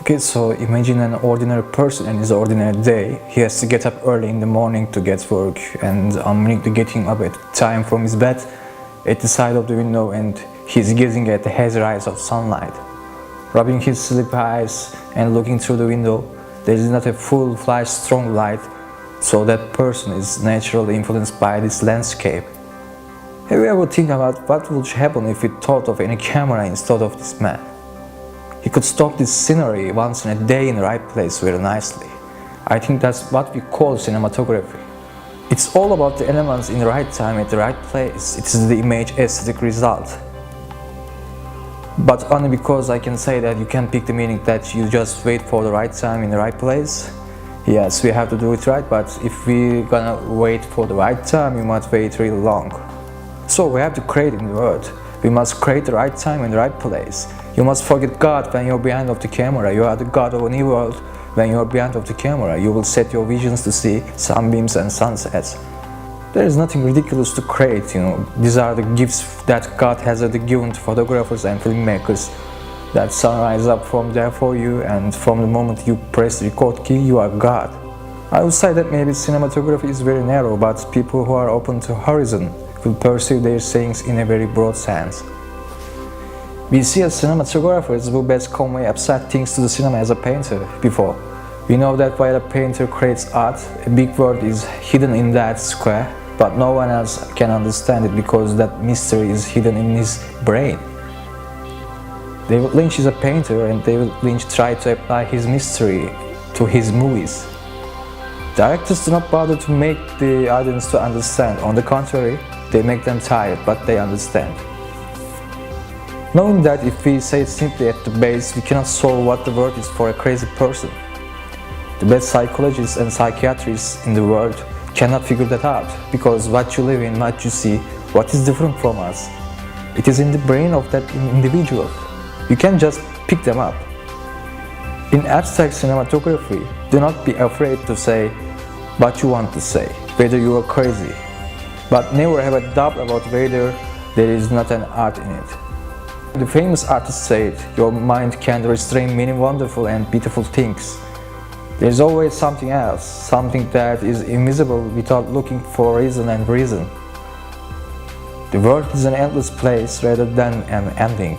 Okay, so imagine an ordinary person in his ordinary day. He has to get up early in the morning to get work, and unwillingly getting up at time from his bed at the side of the window, and he's gazing at the hazy rays of sunlight. Rubbing his sleepy eyes and looking through the window, there is not a full flash strong light, so that person is naturally influenced by this landscape. Have you ever think about what would happen if we thought of any camera instead of this man? He could stop this scenery once in a day in the right place very nicely. I think that's what we call cinematography. It's all about the elements in the right time at the right place. It is the image aesthetic result. But only because I can say that you can pick the meaning that you just wait for the right time in the right place. Yes, we have to do it right, but if we're gonna wait for the right time, we must wait really long. So we have to create in the world. We must create the right time in the right place. You must forget God when you're behind of the camera. You are the God of a new world. When you're behind of the camera, you will set your visions to see sunbeams and sunsets. There is nothing ridiculous to create, These are the gifts that God has given to photographers and filmmakers. That sun rises up from there for you, and from the moment you press the record key, you are God. I would say that maybe cinematography is very narrow, but people who are open to horizon will perceive their sayings in a very broad sense. We see as cinematographers who best convey abstract things to the cinema as a painter before. We know that while a painter creates art, a big word is hidden in that square, but no one else can understand it because that mystery is hidden in his brain. David Lynch is a painter, and David Lynch tried to apply his mystery to his movies. Directors do not bother to make the audience to understand. On the contrary, they make them tired, but they understand. Knowing that if we say it simply at the base, we cannot solve what the word is for a crazy person. The best psychologists and psychiatrists in the world cannot figure that out, because what you live in, what you see, what is different from us, it is in the brain of that individual. You can just pick them up. In abstract cinematography, do not be afraid to say what you want to say, whether you are crazy, but never have a doubt about whether there is not an art in it. The famous artist said, your mind can restrain many wonderful and beautiful things. There is always something else, something that is invisible without looking for reason and reason. The world is an endless place rather than an ending.